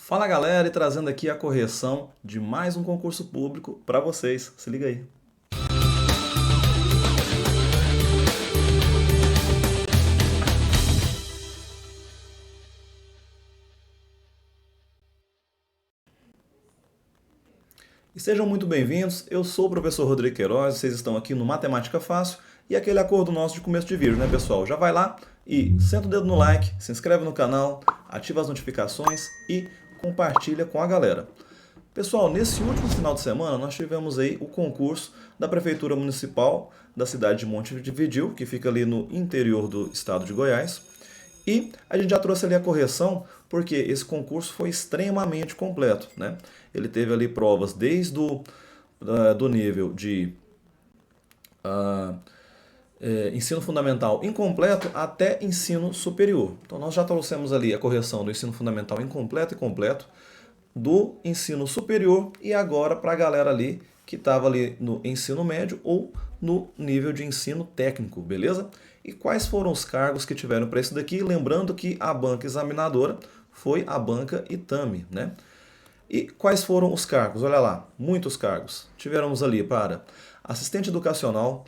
Fala galera, e trazendo aqui a correção de mais um concurso público para vocês. Se liga aí. E sejam muito bem-vindos, eu sou o professor Rodrigo Queiroz, vocês estão aqui no Matemática Fácil e aquele acordo nosso de começo de vídeo, né pessoal? Já vai lá e senta o dedo no like, se inscreve no canal, ativa as notificações e compartilha com a galera. Pessoal, nesse último final de semana nós tivemos aí o concurso da Prefeitura Municipal da cidade de Montevidéu, que fica ali no interior do estado de Goiás. E a gente já trouxe ali a correção, porque esse concurso foi extremamente completo, né? Ele teve ali provas desde do nível de ensino fundamental incompleto até ensino superior. Então nós já trouxemos ali a correção do ensino fundamental incompleto e completo, do ensino superior e agora para a galera ali que estava ali no ensino médio ou no nível de ensino técnico, beleza? E quais foram os cargos que tiveram para isso daqui? Lembrando que a banca examinadora foi a banca Itami, né? E quais foram os cargos? Olha lá, muitos cargos. Tivemos ali para assistente educacional,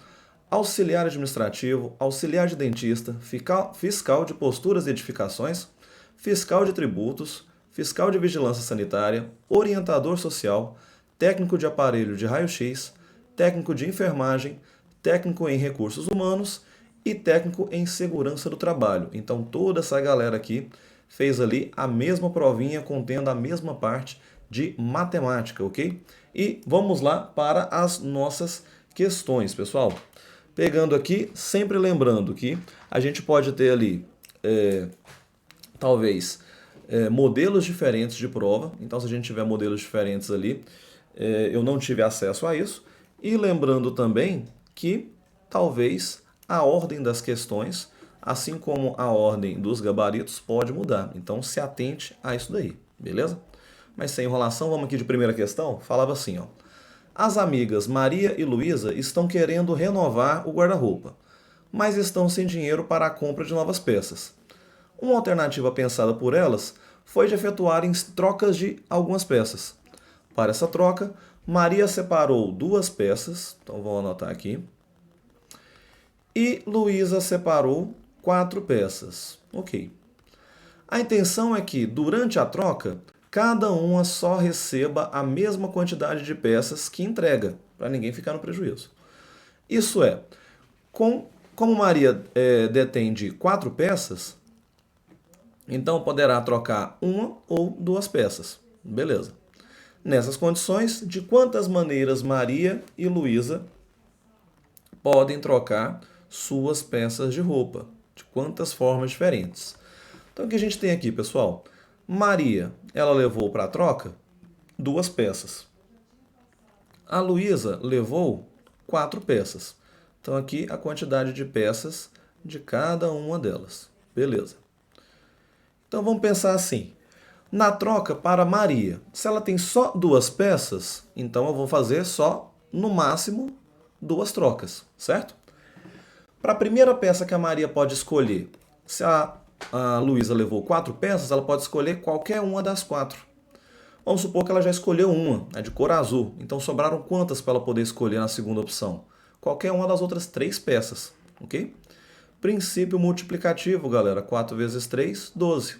auxiliar administrativo, auxiliar de dentista, fiscal de posturas e edificações, fiscal de tributos, fiscal de vigilância sanitária, orientador social, técnico de aparelho de raio-x, técnico de enfermagem, técnico em recursos humanos e técnico em segurança do trabalho. Então toda essa galera aqui fez ali a mesma provinha contendo a mesma parte de matemática, ok? E vamos lá para as nossas questões, pessoal. Pegando aqui, sempre lembrando que a gente pode ter ali, talvez, modelos diferentes de prova. Então, se a gente tiver modelos diferentes ali, eu não tive acesso a isso. E lembrando também que talvez a ordem das questões, assim como a ordem dos gabaritos, pode mudar. Então, se atente a isso daí, beleza? Mas sem enrolação, vamos aqui de primeira questão. Falava assim, ó. As amigas Maria e Luísa estão querendo renovar o guarda-roupa, mas estão sem dinheiro para a compra de novas peças. Uma alternativa pensada por elas foi de efetuarem trocas de algumas peças. Para essa troca, Maria separou 2 peças, então vou anotar aqui, e Luísa separou 4 peças. Ok. A intenção é que, durante a troca, cada uma só receba a mesma quantidade de peças que entrega, para ninguém ficar no prejuízo. Isso é, como Maria detém de 4 peças, então poderá trocar 1 ou 2 peças. Beleza. Nessas condições, de quantas maneiras Maria e Luísa podem trocar suas peças de roupa? De quantas formas diferentes? Então o que a gente tem aqui, pessoal? Maria, ela levou para a troca 2 peças. A Luísa levou 4 peças. Então aqui a quantidade de peças de cada uma delas. Beleza. Então vamos pensar assim. Na troca para Maria, se ela tem só 2 peças, então eu vou fazer só, no máximo, 2 trocas, certo? Para a primeira peça que a Maria pode escolher, se a Luísa levou 4 peças, ela pode escolher qualquer uma das 4. Vamos supor que ela já escolheu uma, é de cor azul. Então sobraram quantas para ela poder escolher na segunda opção? Qualquer uma das outras 3 peças, ok? Princípio multiplicativo, galera. 4 vezes 3, 12.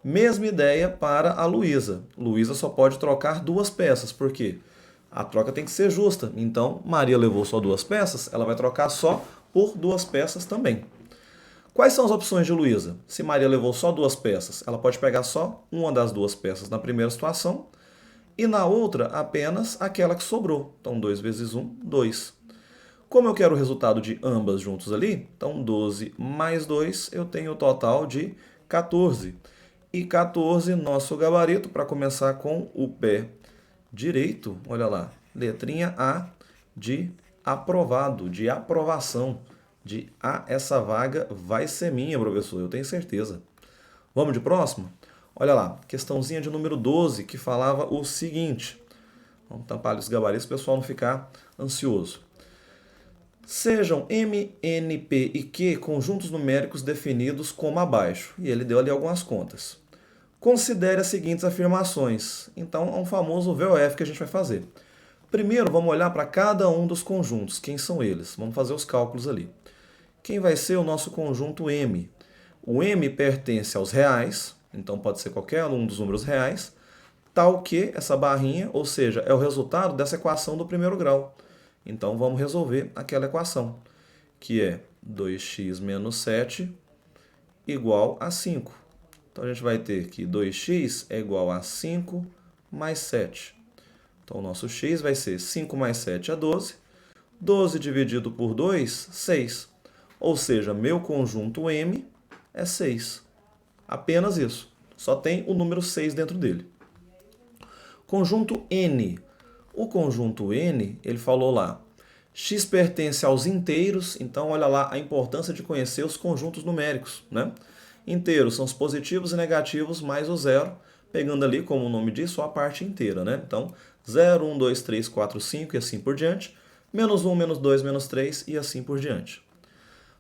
Mesma ideia para a Luísa. Luísa só pode trocar 2 peças, por quê? A troca tem que ser justa. Então, Maria levou só 2 peças, ela vai trocar só por 2 peças também. Quais são as opções de Luísa? Se Maria levou só 2 peças, ela pode pegar só uma das 2 peças na primeira situação e na outra apenas aquela que sobrou. Então 2 vezes 1, 2. Como eu quero o resultado de ambas juntos ali, então 12 mais 2, eu tenho o total de 14. E 14, nosso gabarito, para começar com o pé direito, olha lá, letrinha A de aprovado, de aprovação. De essa vaga vai ser minha, professor, eu tenho certeza. Vamos de próximo? Olha lá, questãozinha de número 12, que falava o seguinte. Vamos tampar ali os gabaritos para o pessoal não ficar ansioso. Sejam M, N, P e Q conjuntos numéricos definidos como abaixo. E ele deu ali algumas contas. Considere as seguintes afirmações. Então, é um famoso VOF que a gente vai fazer. Primeiro, vamos olhar para cada um dos conjuntos. Quem são eles? Vamos fazer os cálculos ali. Quem vai ser o nosso conjunto M? O M pertence aos reais, então pode ser qualquer um dos números reais, tal que essa barrinha, ou seja, é o resultado dessa equação do primeiro grau. Então, vamos resolver aquela equação, que é 2x menos 7 igual a 5. Então, a gente vai ter que 2x é igual a 5 mais 7. Então, o nosso x vai ser 5 mais 7 é 12. 12 dividido por 2, 6. Ou seja, meu conjunto M é 6. Apenas isso. Só tem o número 6 dentro dele. Conjunto N. O conjunto N, ele falou lá, x pertence aos inteiros, então olha lá a importância de conhecer os conjuntos numéricos, né? Inteiros são os positivos e negativos mais o zero, pegando ali, como o nome diz, só a parte inteira, né? Então, 0, 1, 2, 3, 4, 5 e assim por diante, menos 1, menos 2, menos 3 e assim por diante.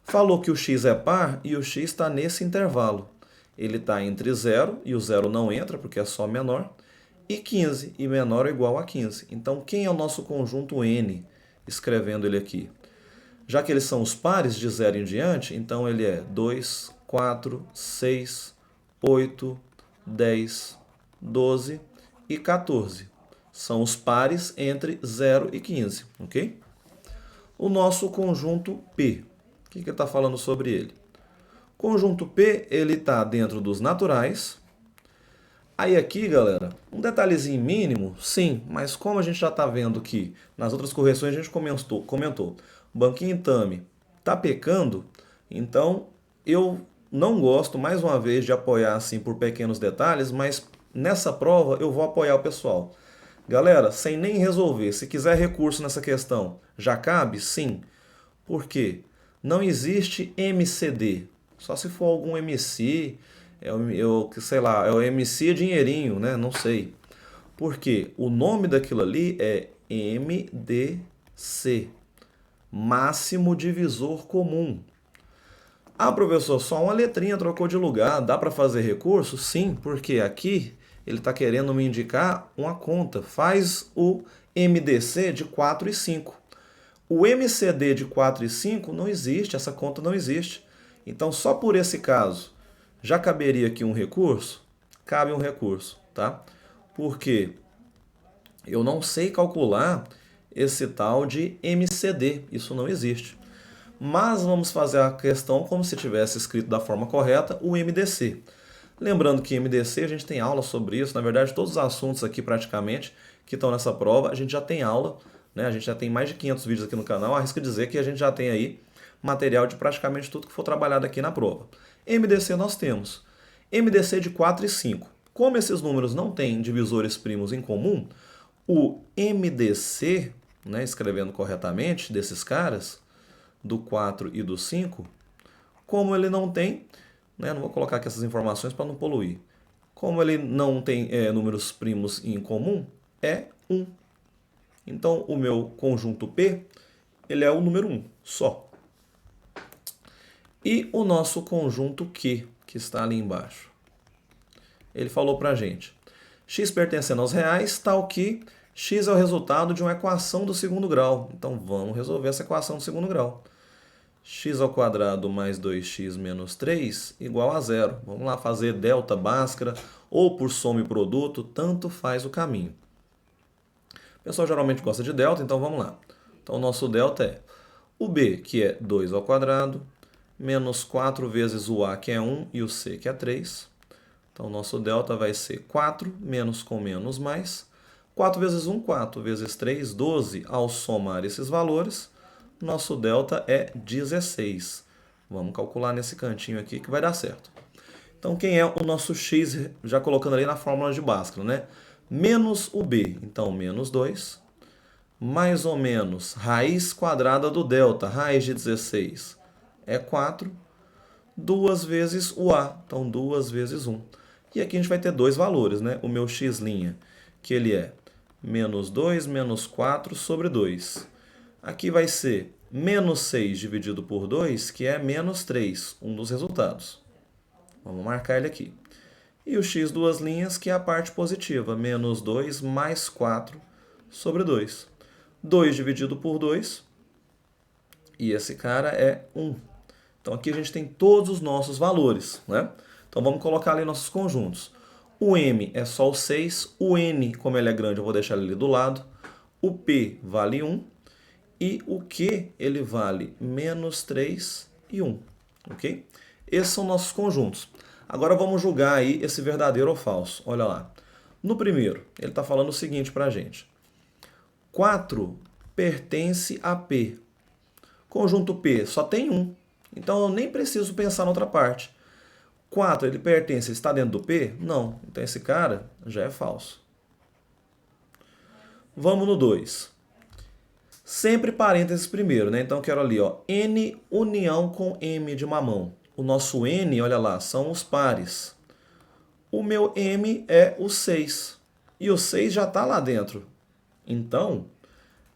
Falou que o x é par e o x está nesse intervalo. Ele está entre 0 e o 0 não entra porque é só menor, e 15, e menor ou igual a 15. Então, quem é o nosso conjunto N? Escrevendo ele aqui. Já que eles são os pares de 0 em diante, então ele é 2, 4, 6, 8, 10, 12 e 14. São os pares entre 0 e 15, ok? O nosso conjunto P. O que ele está falando sobre ele? Conjunto P, ele está dentro dos naturais. Aí aqui, galera, um detalhezinho mínimo, sim, mas como a gente já está vendo que nas outras correções a gente comentou, o banquinho Tami está pecando, então eu não gosto, mais uma vez, de apoiar assim por pequenos detalhes, mas nessa prova eu vou apoiar o pessoal. Galera, sem nem resolver, se quiser recurso nessa questão, já cabe? Sim. Por quê? Não existe MCD, só se for algum MC, sei lá, é o MC Dinheirinho, né? Não sei. Porque o nome daquilo ali é MDC, máximo divisor comum. Ah, professor, só uma letrinha trocou de lugar, dá para fazer recurso? Sim, porque aqui ele está querendo me indicar uma conta. Faz o MDC de 4 e 5. O MCD de 4 e 5 não existe, essa conta não existe. Então, só por esse caso, já caberia aqui um recurso? Cabe um recurso, tá? Porque eu não sei calcular esse tal de MCD, isso não existe. Mas vamos fazer a questão como se tivesse escrito da forma correta, o MDC. Lembrando que MDC a gente tem aula sobre isso, na verdade todos os assuntos aqui praticamente que estão nessa prova a gente já tem aula, né? A gente já tem mais de 500 vídeos aqui no canal, arrisco dizer que a gente já tem aí material de praticamente tudo que for trabalhado aqui na prova. MDC nós temos MDC de 4 e 5. Como esses números não têm divisores primos em comum, o MDC, né, escrevendo corretamente, desses caras, do 4 e do 5, como ele não tem, né, não vou colocar aqui essas informações para não poluir, como ele não tem números primos em comum, é 1. Então, o meu conjunto P, ele é o número 1, só. E o nosso conjunto Q, que está ali embaixo. Ele falou para a gente, x pertencendo aos reais, tal que x é o resultado de uma equação do segundo grau. Então, vamos resolver essa equação do segundo grau. X ao quadrado mais 2x menos 3 igual a 0. Vamos lá fazer delta Bhaskara ou por soma e produto, tanto faz o caminho. O pessoal geralmente gosta de delta, então vamos lá. Então, o nosso delta é o b, que é 2 ao quadrado, menos 4 vezes o a, que é 1, e o c, que é 3. Então, o nosso delta vai ser 4, menos com menos mais. 4 vezes 1, 4 vezes 3, 12. Ao somar esses valores, nosso delta é 16. Vamos calcular nesse cantinho aqui que vai dar certo. Então, quem é o nosso x, já colocando ali na fórmula de Bhaskara, né? Menos o b, então menos 2, mais ou menos raiz quadrada do delta, raiz de 16, é 4, 2 vezes o a, então 2 vezes 1. E aqui a gente vai ter dois valores, né? O meu x', que ele é menos 2 menos 4 sobre 2. Aqui vai ser menos 6 dividido por 2, que é menos 3, um dos resultados. Vamos marcar ele aqui. E o x duas linhas, que é a parte positiva, menos 2 mais 4 sobre 2. 2 dividido por 2, e esse cara é 1. Então aqui a gente tem todos os nossos valores, né? Então vamos colocar ali nossos conjuntos. O m é só o 6, o n, como ele é grande, eu vou deixar ele ali do lado. O p vale 1 e o q ele vale menos 3 e 1, ok? Esses são nossos conjuntos. Agora vamos julgar aí esse verdadeiro ou falso. Olha lá. No primeiro, ele está falando o seguinte para a gente. 4 pertence a P. Conjunto P só tem 1. Então eu nem preciso pensar na outra parte. 4, ele pertence, está dentro do P? Não. Então esse cara já é falso. Vamos no 2. Sempre parênteses primeiro, né? Então eu quero ali, ó, N união com M de mamão. O nosso N, olha lá, são os pares. O meu M é o 6. E o 6 já está lá dentro. Então,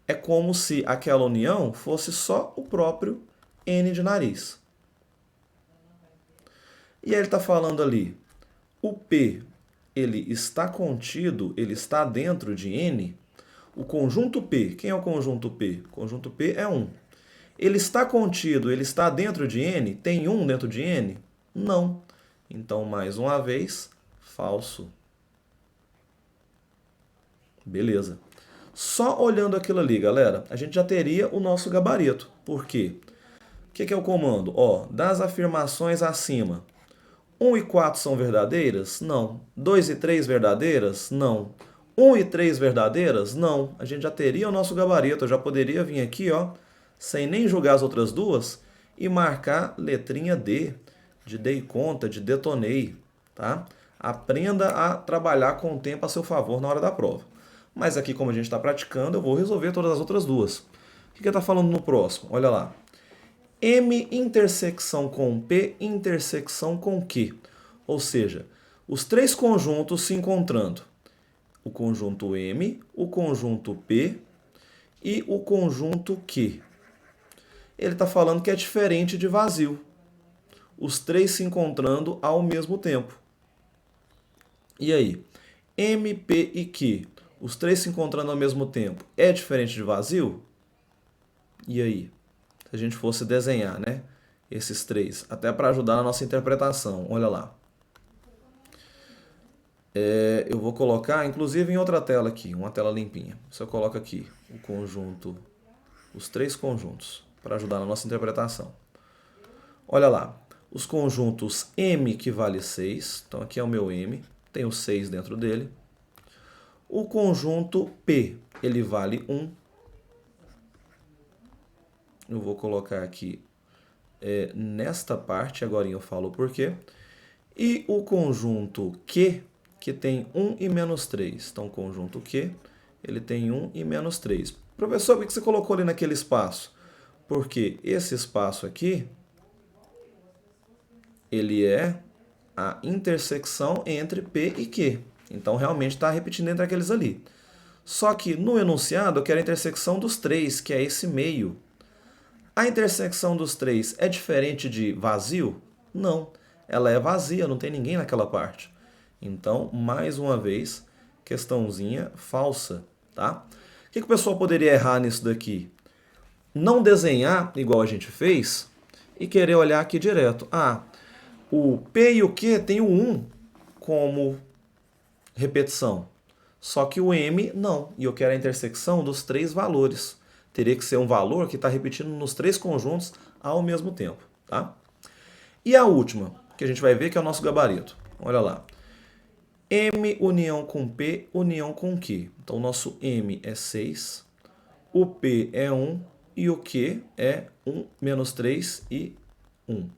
é como se aquela união fosse só o próprio N de nariz. E aí ele está falando ali, o P, ele está contido, ele está dentro de N. O conjunto P, quem é o conjunto P? O conjunto P é 1. Ele está contido, ele está dentro de N? Tem 1 dentro de N? Não. Então, mais uma vez, falso. Beleza. Só olhando aquilo ali, galera, a gente já teria o nosso gabarito. Por quê? O que é o comando? Ó, das afirmações acima, 1 e 4 são verdadeiras? Não. 2 e 3 verdadeiras? Não. 1 e 3 verdadeiras? Não. A gente já teria o nosso gabarito. Eu já poderia vir aqui, ó, sem nem julgar as outras duas, e marcar letrinha D, de dei conta, de detonei, tá? Aprenda a trabalhar com o tempo a seu favor na hora da prova. Mas aqui, como a gente está praticando, eu vou resolver todas as outras duas. O que ele está falando no próximo? Olha lá. M intersecção com P intersecção com Q. Ou seja, os três conjuntos se encontrando. O conjunto M, o conjunto P e o conjunto Q. Ele está falando que é diferente de vazio. Os três se encontrando ao mesmo tempo. E aí? M, P e Q. Os três se encontrando ao mesmo tempo. É diferente de vazio? E aí? Se a gente fosse desenhar, né? Esses três. Até para ajudar na nossa interpretação. Olha lá. Eu vou colocar, inclusive, em outra tela aqui. Uma tela limpinha. Se eu coloco aqui o conjunto, os três conjuntos, para ajudar na nossa interpretação. Olha lá. Os conjuntos M, que vale 6. Então, aqui é o meu M. Tem o 6 dentro dele. O conjunto P, ele vale 1. Eu vou colocar aqui nesta parte, agora eu falo o porquê. E o conjunto Q, que tem 1 e menos 3. Então, o conjunto Q, ele tem 1 e menos 3. Professor, por que você colocou ali naquele espaço? Porque esse espaço aqui, ele é a intersecção entre P e Q. Então, realmente está repetindo entre aqueles ali. Só que no enunciado eu quero a intersecção dos três, que é esse meio. A intersecção dos três é diferente de vazio? Não. Ela é vazia, não tem ninguém naquela parte. Então, mais uma vez, questãozinha falsa, tá? O que o pessoal poderia errar nisso daqui? Não desenhar igual a gente fez e querer olhar aqui direto. Ah, o P e o Q tem o 1 como repetição. Só que o M não. E eu quero a intersecção dos três valores. Teria que ser um valor que está repetindo nos três conjuntos ao mesmo tempo. Tá? E a última, que a gente vai ver que é o nosso gabarito. Olha lá. M união com P, união com Q. Então, o nosso M é 6, o P é 1 e o Q é 1, menos 3 e 1.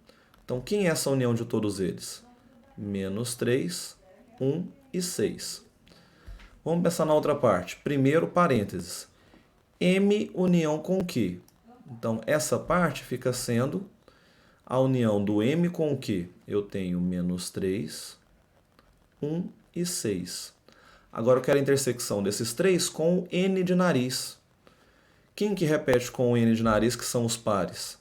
Então, quem é essa união de todos eles? Menos 3, 1 e 6. Vamos pensar na outra parte. Primeiro, parênteses. M união com Q. Então, essa parte fica sendo a união do M com o Q. Eu tenho menos 3, 1 e 6. Agora eu quero a intersecção desses três com o N de nariz. Quem que repete com o N de nariz, que são os pares?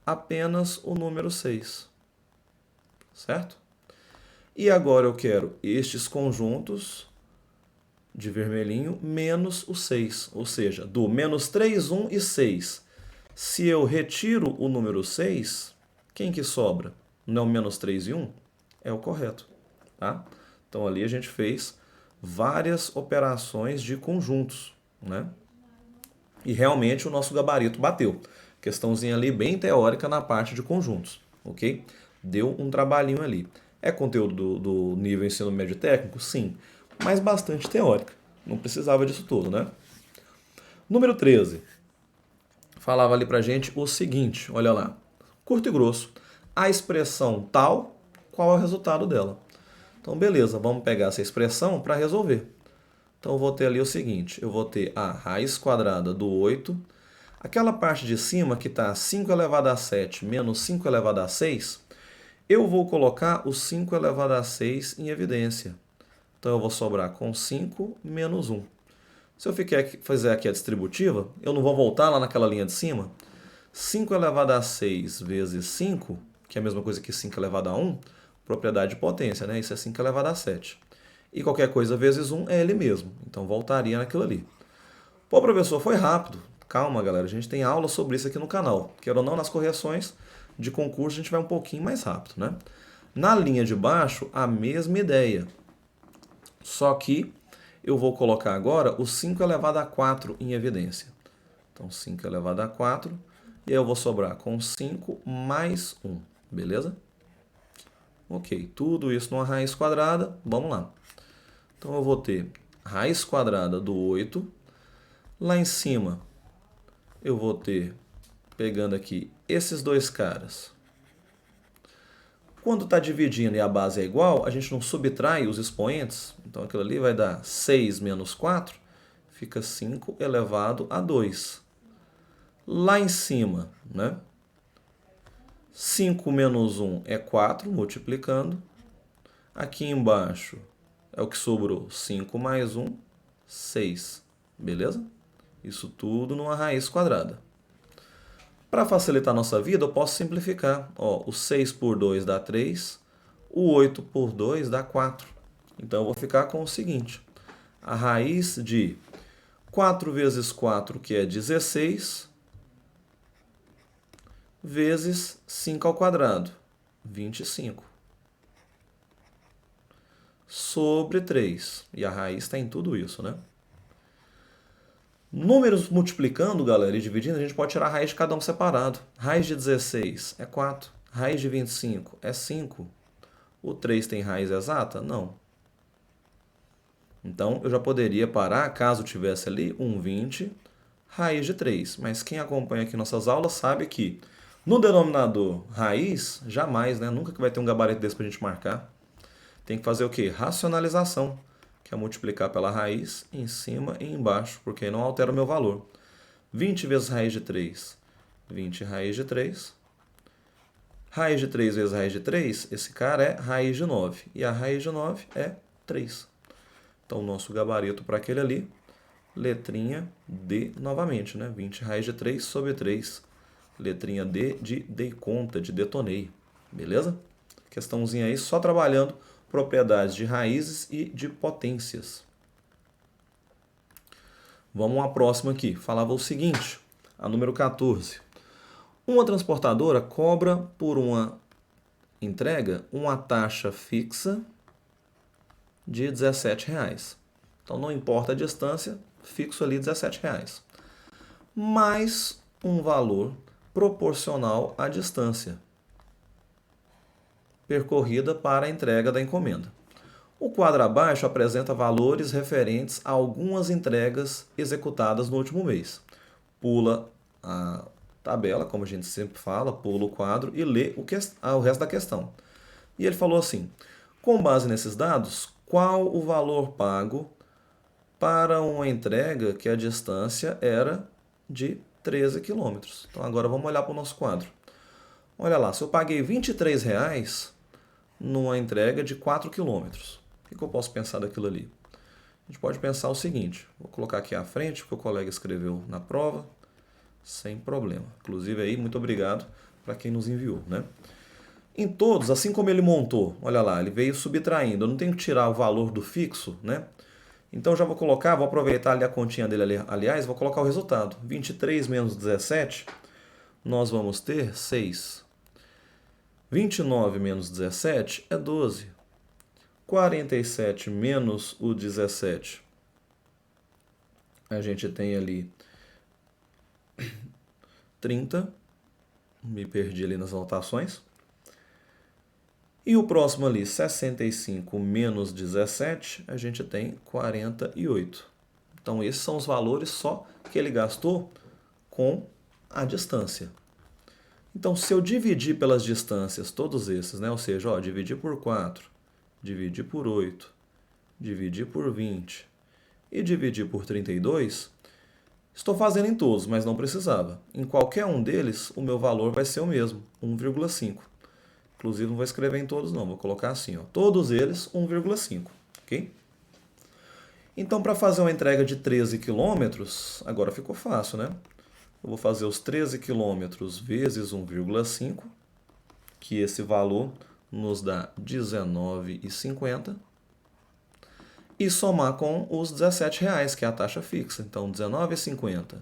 Apenas o número 6. Certo? E agora eu quero estes conjuntos de vermelhinho menos o 6, ou seja, do menos 3, 1 e 6. Se eu retiro o número 6, quem que sobra? Não menos 3 e 1? É o correto. Tá? Então ali a gente fez várias operações de conjuntos, né? E realmente o nosso gabarito bateu. Questãozinha ali bem teórica na parte de conjuntos, ok? Deu um trabalhinho ali. É conteúdo do nível ensino médio técnico? Sim, mas bastante teórica. Não precisava disso tudo, né? Número 13. Falava ali pra gente o seguinte, olha lá. Curto e grosso. A expressão tal, qual é o resultado dela? Então, beleza, vamos pegar essa expressão para resolver. Então, eu vou ter ali o seguinte, eu vou ter a raiz quadrada do 8. Aquela parte de cima que está 5 elevado a 7 menos 5 elevado a 6, eu vou colocar o 5 elevado a 6 em evidência. Então, eu vou sobrar com 5 menos 1. Se eu fizer aqui a distributiva, eu não vou voltar lá naquela linha de cima. 5 elevado a 6 vezes 5, que é a mesma coisa que 5 elevado a 1, propriedade de potência, né? Isso é 5 elevado a 7. E qualquer coisa vezes 1 é ele mesmo. Então, voltaria naquilo ali. Pô, professor, foi rápido. Calma, galera. A gente tem aula sobre isso aqui no canal. Quer ou não, nas correções de concurso a gente vai um pouquinho mais rápido, né? Na linha de baixo, a mesma ideia. Só que eu vou colocar agora o 5 elevado a 4 em evidência. Então, 5 elevado a 4. E aí eu vou sobrar com 5 mais 1. Beleza? Ok, tudo isso numa raiz quadrada. Vamos lá. Então, eu vou ter raiz quadrada do 8. Lá em cima, eu vou ter, pegando aqui, esses dois caras. Quando está dividindo e a base é igual, a gente não subtrai os expoentes. Então, aquilo ali vai dar 6 menos 4, fica 5 elevado a 2. Lá em cima, né? 5 menos 1 é 4, multiplicando. Aqui embaixo é o que sobrou, 5 mais 1, 6. Beleza? Isso tudo numa raiz quadrada. Para facilitar a nossa vida, eu posso simplificar. Ó, o 6 por 2 dá 3, o 8 por 2 dá 4. Então, eu vou ficar com o seguinte. A raiz de 4 vezes 4, que é 16, vezes 5 ao quadrado, 25. Sobre 3. E a raiz está em tudo isso, né? Números multiplicando, galera, e dividindo, a gente pode tirar a raiz de cada um separado. Raiz de 16 é 4. Raiz de 25 é 5. O 3 tem raiz exata? Não. Então, eu já poderia parar, caso tivesse ali, 1/20, raiz de 3. Mas quem acompanha aqui nossas aulas sabe que no denominador raiz, jamais, né? Nunca que vai ter um gabarito desse para a gente marcar. Tem que fazer o quê? Racionalização, que é multiplicar pela raiz em cima e embaixo, porque aí não altera o meu valor. 20 vezes raiz de 3, 20 raiz de 3. Raiz de 3 vezes raiz de 3, esse cara é raiz de 9. E a raiz de 9 é 3. Então, o nosso gabarito para aquele ali, letrinha D novamente, né? 20 raiz de 3 sobre 3. Letrinha D de dei conta, de detonei. Beleza? Questãozinha aí, só trabalhando propriedades de raízes e de potências. Vamos à próxima aqui. Falava o seguinte, a número 14. Uma transportadora cobra por uma entrega uma taxa fixa de R$17. Então, não importa a distância, fixo ali R$17. Mais um valor proporcional à distância percorrida para a entrega da encomenda. O quadro abaixo apresenta valores referentes a algumas entregas executadas no último mês. Pula a tabela, como a gente sempre fala, pula o quadro e lê o resto da questão. E ele falou assim, com base nesses dados, qual o valor pago para uma entrega que a distância era de 13 km? Então agora vamos olhar para o nosso quadro. Olha lá, se eu paguei R$23 numa entrega de 4 km, o que eu posso pensar daquilo ali? A gente pode pensar o seguinte, vou colocar aqui à frente o que o colega escreveu na prova, sem problema. Inclusive aí, muito obrigado para quem nos enviou, né? Em todos, assim como ele montou, olha lá, ele veio subtraindo. Eu não tenho que tirar o valor do fixo, né? Então já vou colocar, vou aproveitar ali a continha dele, aliás, vou colocar o resultado. 23 menos 17, nós vamos ter 6. 29 menos 17 é 12. 47 menos o 17, a gente tem ali 30. Me perdi ali nas anotações. E o próximo ali, 65 menos 17, a gente tem 48. Então, esses são os valores só que ele gastou com a distância. Então, se eu dividir pelas distâncias todos esses, né? Ou seja, ó, dividir por 4, dividir por 8, dividir por 20 e dividir por 32, estou fazendo em todos, mas não precisava. Em qualquer um deles, o meu valor vai ser o mesmo, 1,5. Inclusive, não vou escrever em todos, não. Vou colocar assim, ó. Todos eles, 1,5. Ok? Então, para fazer uma entrega de 13 quilômetros, agora ficou fácil, né? Eu vou fazer os 13 quilômetros vezes 1,5, que esse valor nos dá 19,50. E somar com os R$17, que é a taxa fixa. Então, 19,50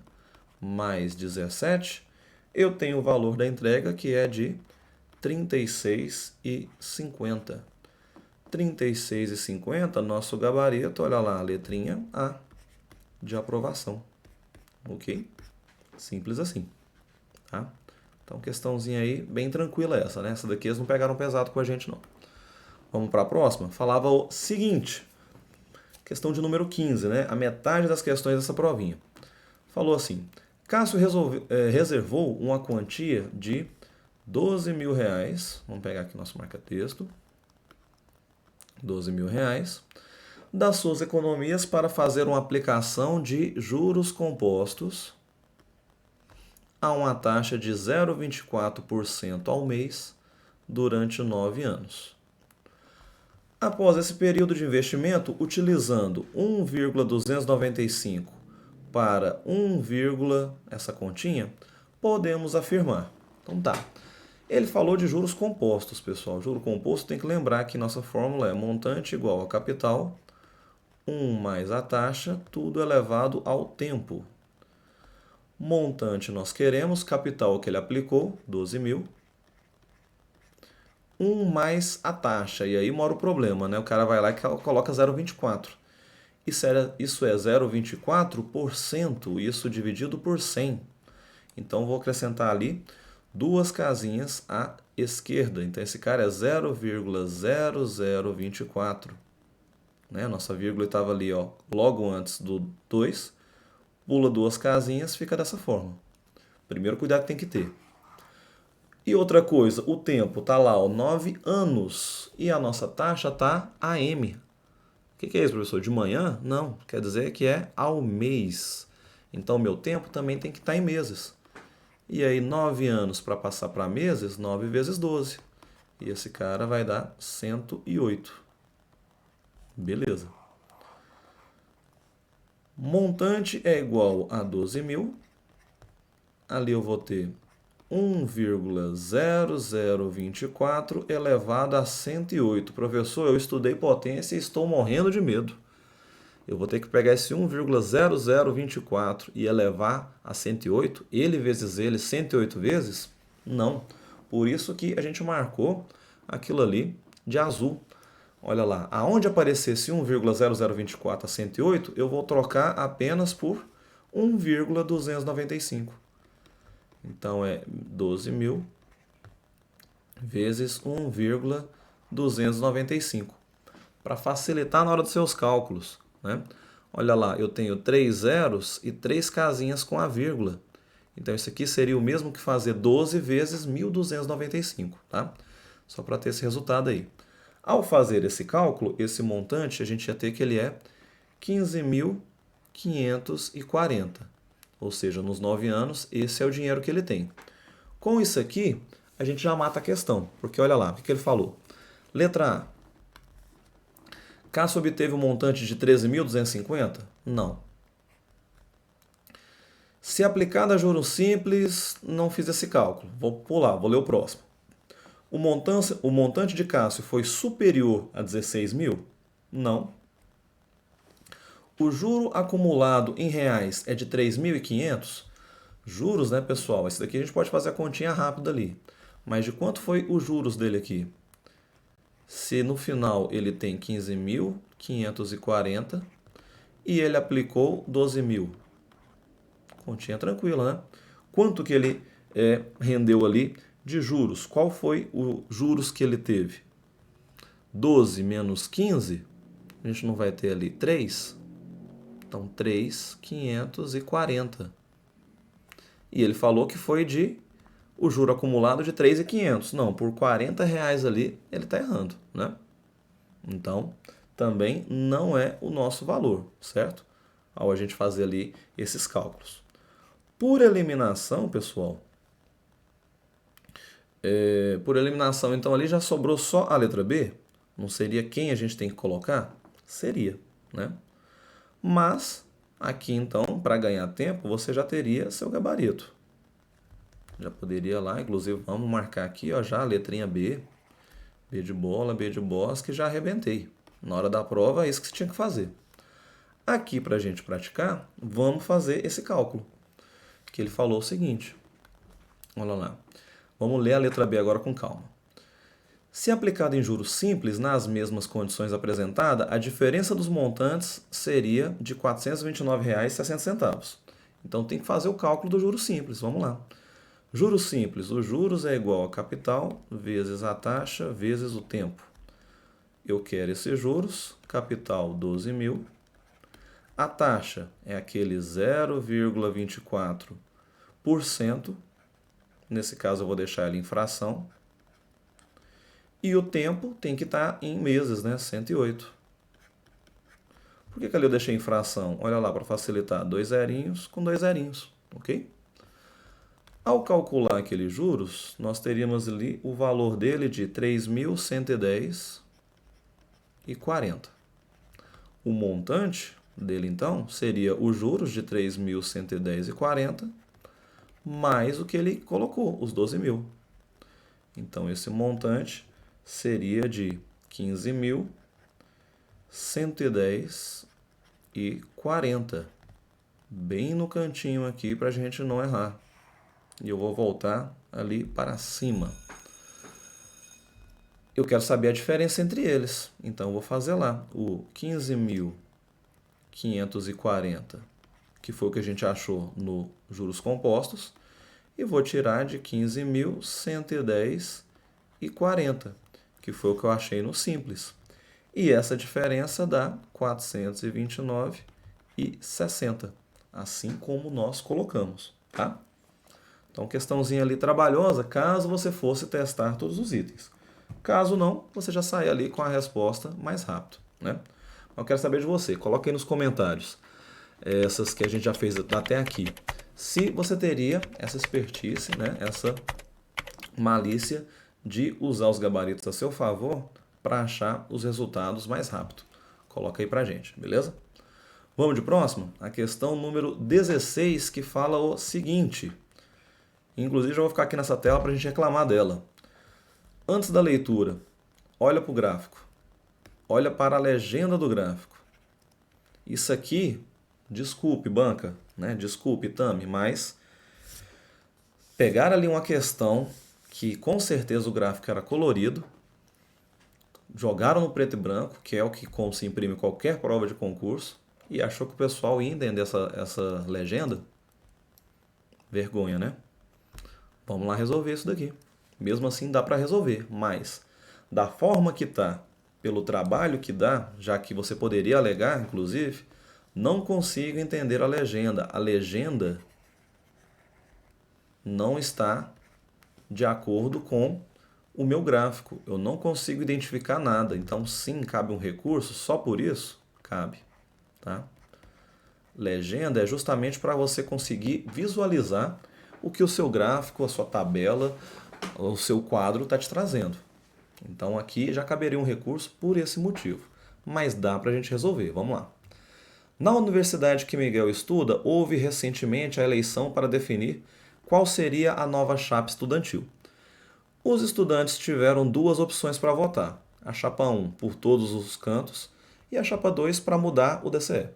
mais 17, eu tenho o valor da entrega, que é de 36,50. 36,50, nosso gabarito, olha lá, a letrinha A de aprovação. Ok? Simples assim. Tá? Então, questãozinha aí, bem tranquila essa, né? Essa daqui eles não pegaram pesado com a gente, não. Vamos para a próxima? Falava o seguinte, questão de número 15, né? A metade das questões dessa provinha. Falou assim, Cássio reservou uma quantia de R$12.000, vamos pegar aqui nosso marca-texto, R$12.000, das suas economias para fazer uma aplicação de juros compostos a uma taxa de 0,24% ao mês durante 9 anos. Após esse período de investimento, utilizando 1,295 para 1, essa continha, podemos afirmar. Então tá. Ele falou de juros compostos, pessoal. Juro composto tem que lembrar que nossa fórmula é montante igual a capital, 1 mais a taxa, tudo elevado ao tempo. Montante nós queremos, capital que ele aplicou, 12.000. 1 mais a taxa, e aí mora o problema, né? O cara vai lá e coloca 0,24. Isso é 0,24%, isso dividido por 100. Então, vou acrescentar ali duas casinhas à esquerda. Então, esse cara é 0,0024. Né? Nossa vírgula estava ali, ó, logo antes do 2. Pula duas casinhas, fica dessa forma. Primeiro cuidado que tem que ter. E outra coisa, o tempo está lá, ó, 9 anos. E a nossa taxa está AM. O que é isso, professor? De manhã? Não, quer dizer que é ao mês. Então, meu tempo também tem que estar em meses. E aí, 9 anos para passar para meses, 9 vezes 12. E esse cara vai dar 108. Beleza. Montante é igual a 12.000. Ali eu vou ter 1,0024 elevado a 108. Professor, eu estudei potência e estou morrendo de medo. Eu vou ter que pegar esse 1,0024 e elevar a 108, ele vezes ele, 108 vezes? Não. Por isso que a gente marcou aquilo ali de azul. Olha lá, aonde aparecesse 1,0024 a 108, eu vou trocar apenas por 1,295. Então, é 12.000 vezes 1,295. Para facilitar na hora dos seus cálculos, né? Olha lá, eu tenho 3 zeros e 3 casinhas com a vírgula. Então, isso aqui seria o mesmo que fazer 12 vezes 1.295, tá? Só para ter esse resultado aí. Ao fazer esse cálculo, esse montante, a gente ia ter que ele é 15.540. Ou seja, nos 9 anos, esse é o dinheiro que ele tem. Com isso aqui, a gente já mata a questão. Porque olha lá, o que ele falou? Letra A. Cássio obteve um montante de 13.250? Não. Se aplicado a juros simples, não fiz esse cálculo. Vou pular, vou ler o próximo. O montante de Cássio foi superior a 16 mil? Não. O juro acumulado em reais é de 3.500? Juros, né, pessoal? Esse daqui a gente pode fazer a continha rápida ali. Mas de quanto foi os juros dele aqui? Se no final ele tem 15.540 e ele aplicou 12 mil. Continha tranquila, né? Quanto que ele rendeu ali de juros? Qual foi os juros que ele teve? 12 menos 15, a gente não vai ter ali 3? Então, 3.540. E ele falou que foi o juro acumulado de 3.500. Não, por R$ 40 ali ele está errando, né? Então, também não é o nosso valor, certo? Ao a gente fazer ali esses cálculos. Por eliminação, pessoal, então ali já sobrou só a letra B? Não seria quem a gente tem que colocar? Seria, né? Mas, aqui então, para ganhar tempo, você já teria seu gabarito. Já poderia lá, inclusive, vamos marcar aqui, ó, já a letrinha B. B de bola, B de bosque, já arrebentei. Na hora da prova, é isso que você tinha que fazer. Aqui, para a gente praticar, vamos fazer esse cálculo. Que ele falou o seguinte. Olha lá. Vamos ler a letra B agora com calma. Se aplicado em juros simples, nas mesmas condições apresentadas, a diferença dos montantes seria de R$ 429,60. Então, tem que fazer o cálculo do juros simples. Vamos lá. Juros simples. Os juros é igual a capital vezes a taxa vezes o tempo. Eu quero esses juros. Capital, 12 mil. A taxa é aquele 0,24%. Nesse caso, eu vou deixar ela em fração. E o tempo tem que estar em meses, né? 108. Por que ali eu deixei em fração? Olha lá, para facilitar, 2 zerinhos com 2 zerinhos, ok? Ao calcular aqueles juros, nós teríamos ali o valor dele de 3.110,40. O montante dele, então, seria os juros de 3.110,40 mais o que ele colocou, os 12 mil. Então, esse montante seria de 15.110,40. Bem no cantinho aqui para a gente não errar. E eu vou voltar ali para cima. Eu quero saber a diferença entre eles. Então, eu vou fazer lá o 15.540, que foi o que a gente achou no juros compostos, e vou tirar de 15.110,40, que foi o que eu achei no simples. E essa diferença dá 429,60, assim como nós colocamos, tá? Então, questãozinha ali trabalhosa, caso você fosse testar todos os itens. Caso não, você já sai ali com a resposta mais rápido, né? Eu quero saber de você. Coloque aí nos comentários essas que a gente já fez até aqui. Se você teria essa expertise, né, essa malícia de usar os gabaritos a seu favor para achar os resultados mais rápido. Coloca aí pra gente, beleza? Vamos de próximo? A questão número 16, que fala o seguinte. Inclusive, eu vou ficar aqui nessa tela para a gente reclamar dela. Antes da leitura, olha para o gráfico. Olha para a legenda do gráfico. Isso aqui, desculpe, banca, né? Desculpe, Tami, mas pegaram ali uma questão que com certeza o gráfico era colorido, jogaram no preto e branco, que é o que se imprime em qualquer prova de concurso, e achou que o pessoal ia entender essa legenda. Vergonha, né? Vamos lá resolver isso daqui. Mesmo assim dá para resolver, mas da forma que está, pelo trabalho que dá, já que você poderia alegar, inclusive, não consigo entender a legenda. A legenda não está de acordo com o meu gráfico. Eu não consigo identificar nada. Então, sim, cabe um recurso, só por isso? Cabe, tá? Legenda é justamente para você conseguir visualizar o que o seu gráfico, a sua tabela, o seu quadro está te trazendo. Então aqui já caberia um recurso por esse motivo. Mas dá para a gente resolver. Vamos lá. Na universidade que Miguel estuda, houve recentemente a eleição para definir qual seria a nova chapa estudantil. Os estudantes tiveram duas opções para votar. A chapa 1 por todos os cantos e a chapa 2 para mudar o DCE.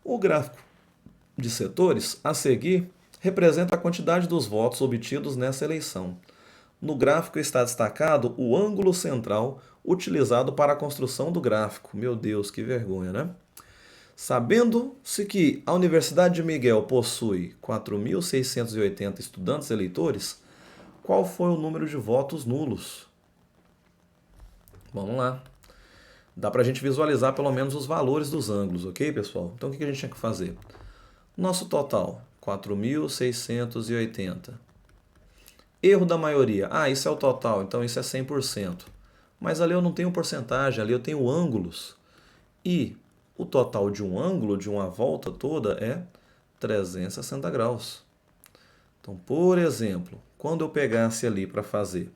O gráfico de setores a seguir representa a quantidade dos votos obtidos nessa eleição. No gráfico está destacado o ângulo central utilizado para a construção do gráfico. Meu Deus, que vergonha, né? Sabendo-se que a Universidade de Miguel possui 4.680 estudantes eleitores, qual foi o número de votos nulos? Vamos lá. Dá para a gente visualizar pelo menos os valores dos ângulos, ok, pessoal? Então o que a gente tinha que fazer? Nosso total, 4.680. Erro da maioria. Ah, isso é o total, então isso é 100%. Mas ali eu não tenho porcentagem, ali eu tenho ângulos. E o total de um ângulo, de uma volta toda, é 360 graus. Então, por exemplo, quando eu pegasse ali para fazer...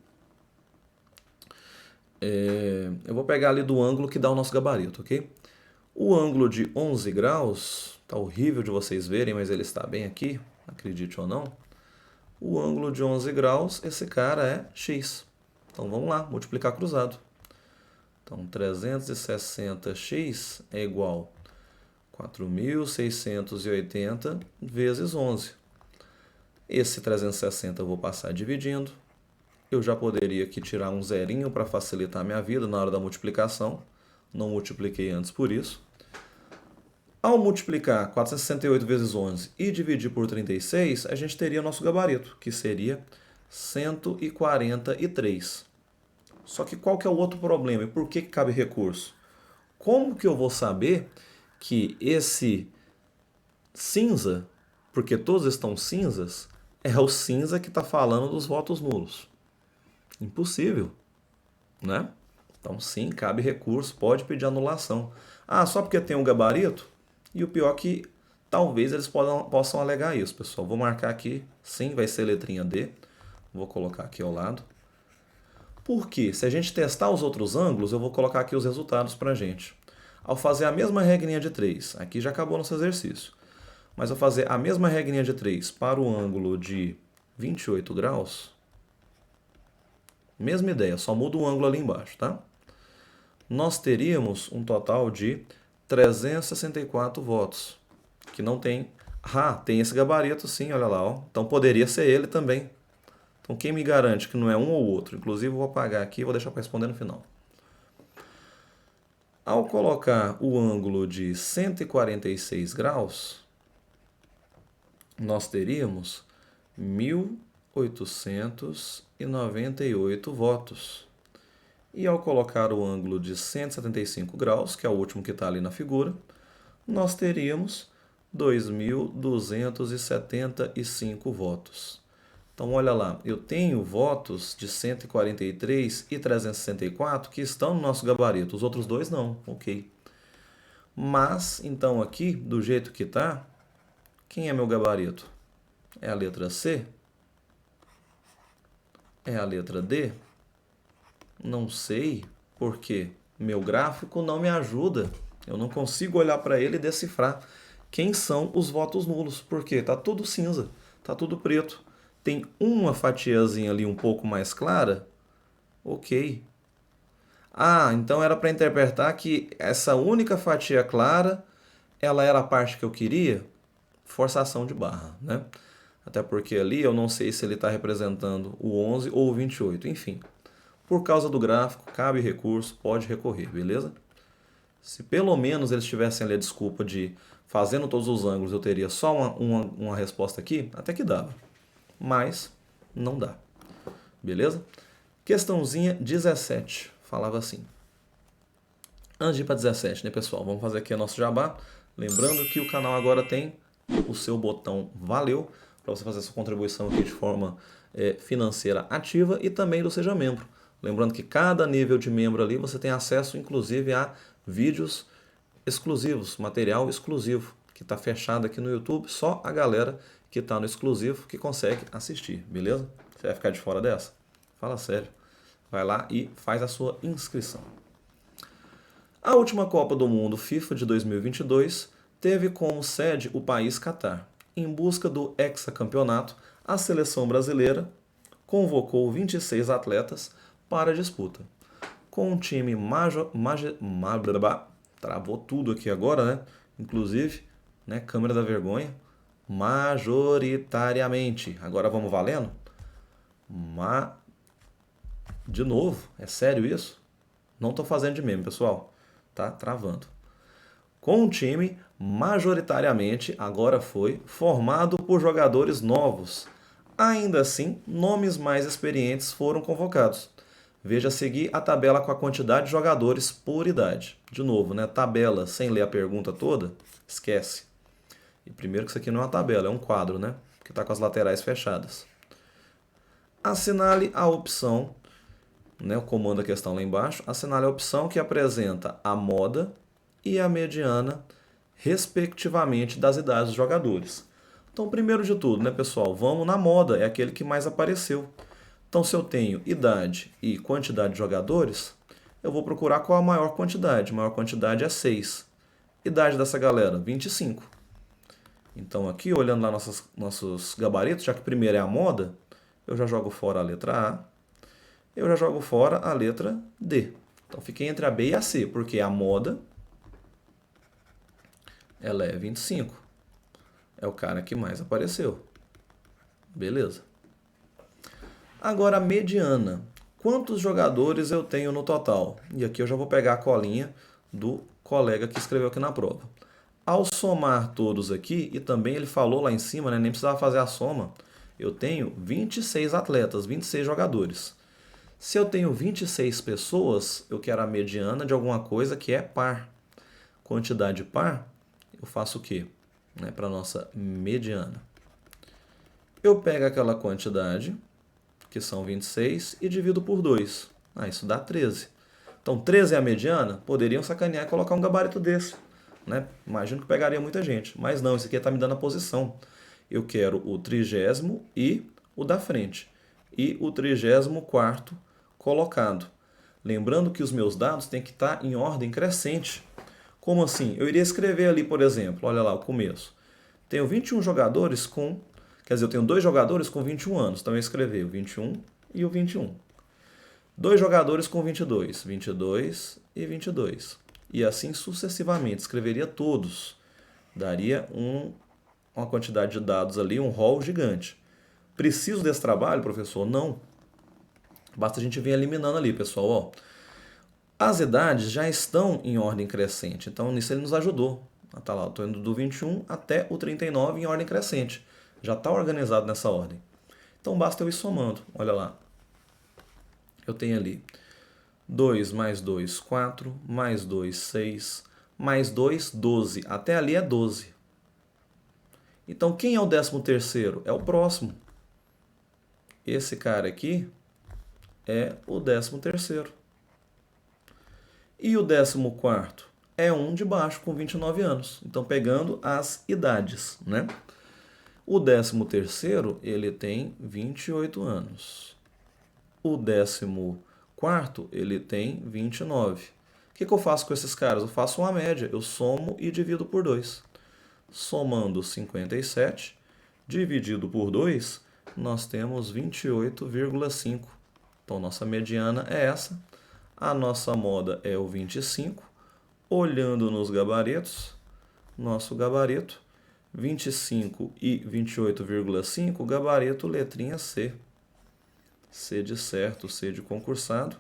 eu vou pegar ali do ângulo que dá o nosso gabarito, ok? O ângulo de 11 graus, tá horrível de vocês verem, mas ele está bem aqui, acredite ou não. O ângulo de 11 graus, esse cara é x. Então vamos lá, multiplicar cruzado. Então 360x é igual a 4.680 vezes 11. Esse 360 eu vou passar dividindo. Eu já poderia aqui tirar um zerinho para facilitar a minha vida na hora da multiplicação. Não multipliquei antes por isso. Ao multiplicar 468 vezes 11 e dividir por 36, a gente teria nosso gabarito, que seria 143. Só que qual que é o outro problema e por que cabe recurso? Como que eu vou saber que esse cinza, porque todos estão cinzas, é o cinza que está falando dos votos nulos? Impossível, né? Então sim, cabe recurso, pode pedir anulação. Ah, só porque tem um gabarito? E o pior é que talvez eles possam alegar isso, pessoal. Vou marcar aqui, sim, vai ser letrinha D. Vou colocar aqui ao lado. Porque se a gente testar os outros ângulos, eu vou colocar aqui os resultados para a gente. Ao fazer a mesma regrinha de 3, aqui já acabou nosso exercício. Mas ao fazer a mesma regrinha de 3 para o ângulo de 28 graus, mesma ideia, só muda o ângulo ali embaixo, tá? Nós teríamos um total de 364 votos, que não tem... Ah, tem esse gabarito sim, olha lá, ó. Então poderia ser ele também. Então quem me garante que não é um ou outro? Inclusive eu vou apagar aqui e vou deixar para responder no final. Ao colocar o ângulo de 146 graus, nós teríamos 1.898 votos. E ao colocar o ângulo de 175 graus, que é o último que está ali na figura, nós teríamos 2.275 votos. Então, olha lá, eu tenho votos de 143 e 364 que estão no nosso gabarito, os outros dois não, ok. Mas, então aqui, do jeito que está, quem é meu gabarito? É a letra C? É a letra D? Não sei, porque meu gráfico não me ajuda. Eu não consigo olhar para ele e decifrar quem são os votos nulos, porque está tudo cinza, está tudo preto. Tem uma fatiazinha ali um pouco mais clara? Ok. Ah, então era para interpretar que essa única fatia clara, ela era a parte que eu queria? Forçação de barra, né? Até porque ali eu não sei se ele está representando o 11 ou o 28, enfim. Por causa do gráfico, cabe recurso, pode recorrer, beleza? Se pelo menos eles tivessem ali a desculpa de fazendo todos os ângulos eu teria só uma resposta aqui, até que dava. Mas não dá, beleza? Questãozinha 17, falava assim. Antes de ir para 17, né, pessoal? Vamos fazer aqui o nosso jabá. Lembrando que o canal agora tem o seu botão valeu para você fazer sua contribuição aqui de forma financeira ativa e também do Seja Membro. Lembrando que cada nível de membro ali você tem acesso, inclusive, a vídeos exclusivos, material exclusivo, que está fechado aqui no YouTube, só a galera que está no exclusivo que consegue assistir, beleza? Você vai ficar de fora dessa? Fala sério. Vai lá e faz a sua inscrição. A última Copa do Mundo FIFA de 2022 teve como sede o país Catar. Em busca do hexacampeonato, a seleção brasileira convocou 26 atletas para a disputa. Com um time travou tudo aqui agora, né? Inclusive, né? Câmera da vergonha. Majoritariamente. Agora vamos valendo? De novo, é sério isso? Não estou fazendo de meme, pessoal. Tá travando. Com um time majoritariamente, agora foi, formado por jogadores novos. Ainda assim, nomes mais experientes foram convocados. Veja a seguir a tabela com a quantidade de jogadores por idade. De novo, né? Tabela sem ler a pergunta toda, esquece. E primeiro que isso aqui não é uma tabela, é um quadro, né? Que está com as laterais fechadas. Assinale a opção, né? O comando da questão lá embaixo. Assinale a opção que apresenta a moda e a mediana, respectivamente, das idades dos jogadores. Então, primeiro de tudo, né, pessoal? Vamos na moda, é aquele que mais apareceu. Então, se eu tenho idade e quantidade de jogadores, eu vou procurar qual a maior quantidade. A maior quantidade é 6. Idade dessa galera, 25. Então, aqui, olhando lá nossos gabaritos, já que primeiro é a moda, eu já jogo fora a letra A, eu já jogo fora a letra D. Então, fiquei entre a B e a C, porque a moda ela é 25. É o cara que mais apareceu. Beleza. Agora a mediana. Quantos jogadores eu tenho no total? E aqui eu já vou pegar a colinha do colega que escreveu aqui na prova. Ao somar todos aqui, e também ele falou lá em cima, né, nem precisava fazer a soma, eu tenho 26 atletas, 26 jogadores. Se eu tenho 26 pessoas, eu quero a mediana de alguma coisa que é par. Quantidade par, eu faço o quê? Né, para a nossa mediana. Eu pego aquela quantidade, que são 26, e divido por 2. Isso dá 13. Então, 13 é a mediana? Poderiam sacanear e colocar um gabarito desse. Né? Imagino que pegaria muita gente. Mas não, isso aqui está me dando a posição. Eu quero o 30º e o da frente. E o 34º colocado. Lembrando que os meus dados têm que estar em ordem crescente. Como assim? Eu iria escrever ali, por exemplo, olha lá o começo. Tenho 21 jogadores com... Quer dizer, eu tenho 2 jogadores com 21 anos. Então eu escrevi o 21 e o 21. 2 jogadores com 22. 22 e 22. E assim sucessivamente. Escreveria todos. Daria uma quantidade de dados ali, um rol gigante. Preciso desse trabalho, professor? Não. Basta a gente vir eliminando ali, pessoal. Ó. As idades já estão em ordem crescente, então nisso ele nos ajudou. Tá lá, eu estou indo do 21 até o 39 em ordem crescente. Já está organizado nessa ordem. Então basta eu ir somando. Olha lá. Eu tenho ali 2 mais 2, 4, mais 2, 6, mais 2, 12. Até ali é 12. Então quem é o 13º? É o próximo. Esse cara aqui é o 13º. E o 14º é um de baixo com 29 anos. Então, pegando as idades, né? O 13º, ele tem 28 anos. O 14º, ele tem 29. O que eu faço com esses caras? Eu faço uma média. Eu somo e divido por 2. Somando 57, dividido por 2, nós temos 28,5. Então, nossa mediana é essa. A nossa moda é o 25. Olhando nos gabaritos, nosso gabarito, 25 e 28,5, gabarito letrinha C. C de certo, C de concursado.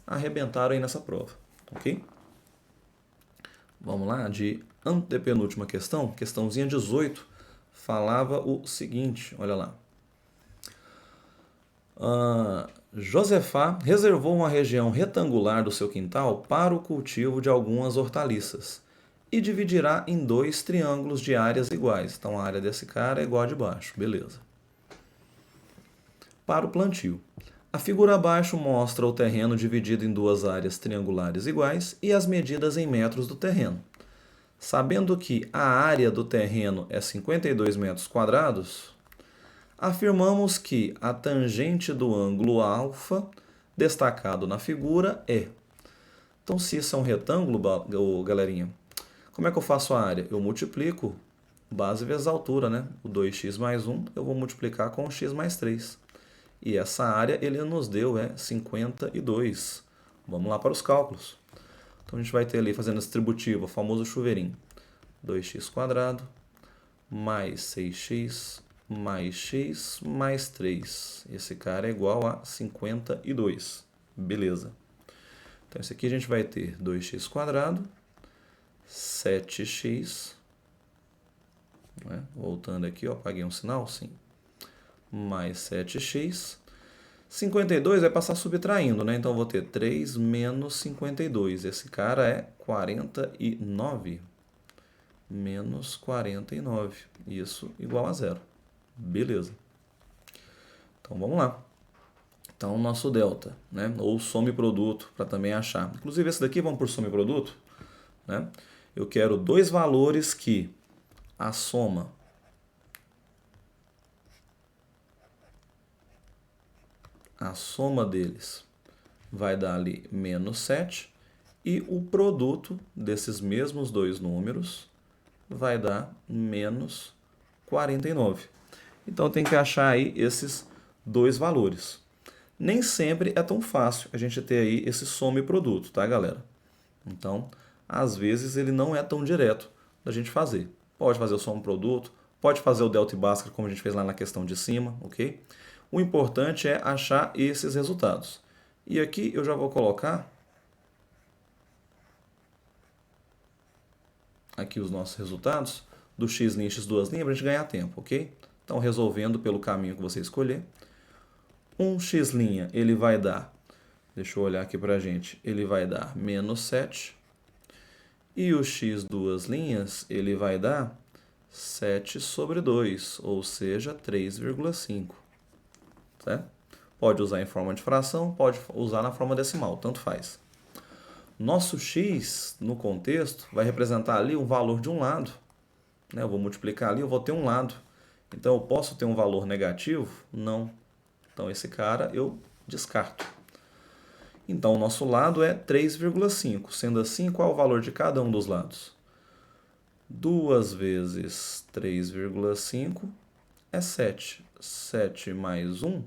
Arrebentaram aí nessa prova, ok? Vamos lá, de antepenúltima questão, questãozinha 18, falava o seguinte, olha lá. Josefá reservou uma região retangular do seu quintal para o cultivo de algumas hortaliças e dividirá em 2 triângulos de áreas iguais. Então a área desse cara é igual a de baixo, beleza. Para o plantio. A figura abaixo mostra o terreno dividido em 2 áreas triangulares iguais e as medidas em metros do terreno. Sabendo que a área do terreno é 52 metros quadrados, afirmamos que a tangente do ângulo alfa, destacado na figura, é... Então, se isso é um retângulo, galerinha, como é que eu faço a área? Eu multiplico base vezes altura, né? O 2x mais 1 eu vou multiplicar com o x mais 3. E essa área ele nos deu 52. Vamos lá para os cálculos. Então a gente vai ter ali, fazendo distributivo, o famoso chuveirinho. 2x² mais 6x mais x mais 3. Esse cara é igual a 52. Beleza. Então, esse aqui a gente vai ter 2x², 7x, né? Voltando aqui, ó, apaguei um sinal, sim, mais 7x. 52 vai passar subtraindo, né? Então, vou ter 3 menos 52. Esse cara é 49. Menos 49. Isso igual a zero. Beleza. Então, vamos lá. Então, o nosso delta, né? Ou some produto, para também achar. Inclusive, esse daqui, vamos por some produto, né? Eu quero dois valores que a soma deles vai dar ali menos 7 e o produto desses mesmos dois números vai dar menos 49. Então, tem que achar aí esses dois valores. Nem sempre é tão fácil a gente ter aí esse some produto, tá, galera? Então, às vezes ele não é tão direto da gente fazer. Pode fazer o some produto, pode fazer o delta e bhaskara como a gente fez lá na questão de cima, ok? O importante é achar esses resultados. E aqui eu já vou colocar aqui os nossos resultados do x' x2' para a gente ganhar tempo, ok? Então, resolvendo pelo caminho que você escolher. Um x' ele vai dar, deixa eu olhar aqui para a gente, ele vai dar menos 7. E o x2' ele vai dar 7 sobre 2, ou seja, 3,5. Certo? Pode usar em forma de fração, pode usar na forma decimal, tanto faz. Nosso x, no contexto, vai representar ali um valor de um lado. Né? Eu vou multiplicar ali, eu vou ter um lado. Então, eu posso ter um valor negativo? Não. Então, esse cara eu descarto. Então, o nosso lado é 3,5. Sendo assim, qual é o valor de cada um dos lados? 2 vezes 3,5 é 7. 7 mais 1,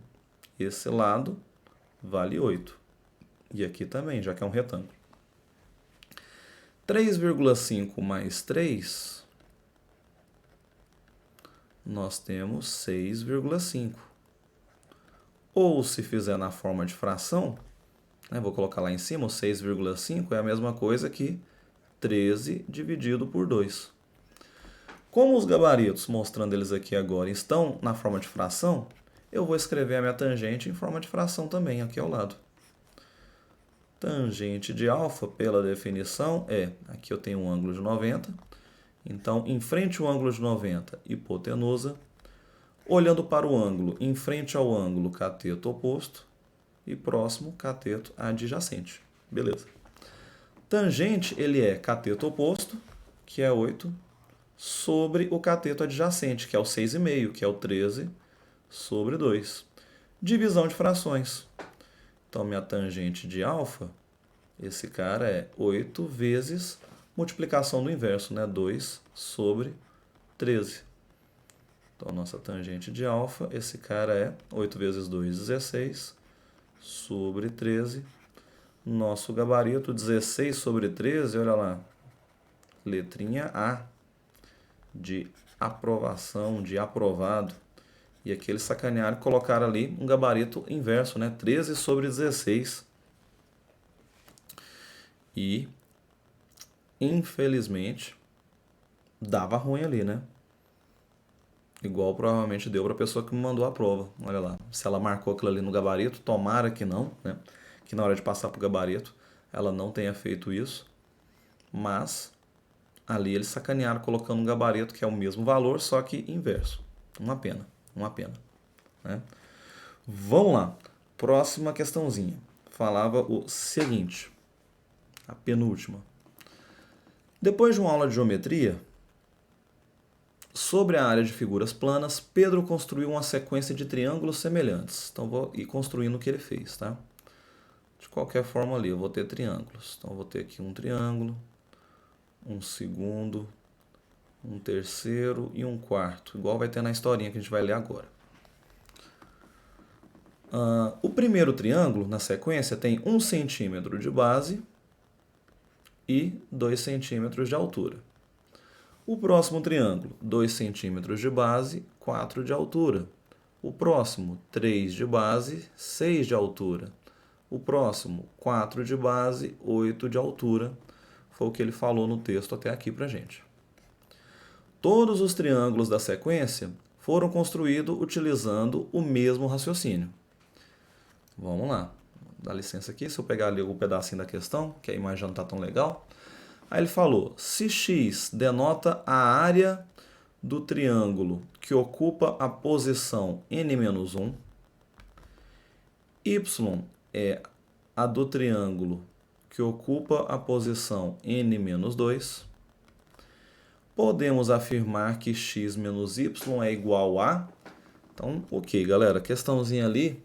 esse lado vale 8. E aqui também, já que é um retângulo. 3,5 mais 3, nós temos 6,5. Ou, se fizer na forma de fração, né, vou colocar lá em cima, o 6,5 é a mesma coisa que 13 dividido por 2. Como os gabaritos, mostrando eles aqui agora, estão na forma de fração, eu vou escrever a minha tangente em forma de fração também, aqui ao lado. Tangente de alfa, pela definição, aqui eu tenho um ângulo de 90, então, em frente ao ângulo de 90, hipotenusa, olhando para o ângulo, em frente ao ângulo, cateto oposto, e próximo, cateto adjacente. Beleza. Tangente, ele é cateto oposto, que é 8, sobre o cateto adjacente, que é o 6,5, que é o 13, sobre 2. Divisão de frações. Então, minha tangente de alfa, esse cara é 8 vezes multiplicação do inverso, né? 2 sobre 13. Então, nossa tangente de alfa, esse cara é 8 vezes 2, 16, sobre 13. Nosso gabarito, 16 sobre 13, olha lá, letrinha A, de aprovação, de aprovado. E aqui eles sacanearam e colocaram ali um gabarito inverso, né? 13 sobre 16. E, infelizmente, dava ruim ali, né? Igual provavelmente deu para a pessoa que me mandou a prova. Olha lá, se ela marcou aquilo ali no gabarito, tomara que não, né? Que na hora de passar para o gabarito, ela não tenha feito isso. Mas, ali eles sacanearam colocando um gabarito que é o mesmo valor, só que inverso. Uma pena, né? Vamos lá. Próxima questãozinha. Falava o seguinte, a penúltima. Depois de uma aula de geometria, sobre a área de figuras planas, Pedro construiu uma sequência de triângulos semelhantes. Então, vou ir construindo o que ele fez, tá? De qualquer forma ali, eu vou ter triângulos. Então, eu vou ter aqui um triângulo, um segundo, um terceiro e um quarto. Igual vai ter na historinha que a gente vai ler agora. O primeiro triângulo, na sequência, tem 1 centímetro de base e 2 centímetros de altura. O próximo triângulo, 2 centímetros de base, 4 de altura. O próximo, 3 de base, 6 de altura. O próximo, 4 de base, 8 de altura. Foi o que ele falou no texto até aqui pra gente. Todos os triângulos da sequência foram construídos utilizando o mesmo raciocínio. Vamos lá. Dá licença aqui, se eu pegar ali o pedacinho da questão, que a imagem não está tão legal. Aí ele falou, se x denota a área do triângulo que ocupa a posição n-1, y é a do triângulo que ocupa a posição n-2, podemos afirmar que x menos y é igual a... Então, ok, galera, questãozinha ali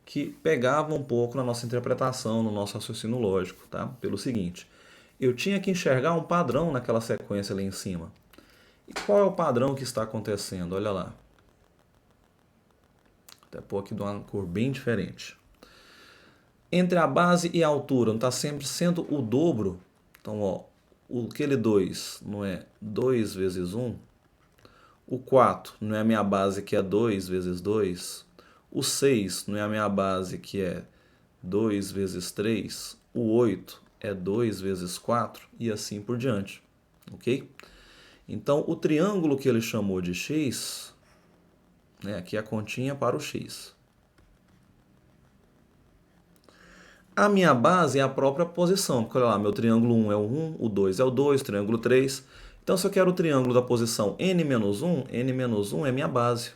que pegava um pouco na nossa interpretação, no nosso raciocínio lógico, tá? Pelo seguinte, eu tinha que enxergar um padrão naquela sequência ali em cima. E qual é o padrão que está acontecendo? Olha lá. Até pôr aqui de uma cor bem diferente. Entre a base e a altura, não está sempre sendo o dobro. Então, ó, aquele 2 não é 2 vezes 1. O 4 não é a minha base, que é 2 vezes 2. O 6 não é a minha base, que é 2 vezes 3. O 8 é 2 vezes 4 e assim por diante. Ok? Então, o triângulo que ele chamou de x, né, aqui é a continha para o x. A minha base é a própria posição, porque olha lá, meu triângulo 1 é o 1, o 2 é o 2, triângulo 3. Então, se eu quero o triângulo da posição n-1, n-1 é minha base.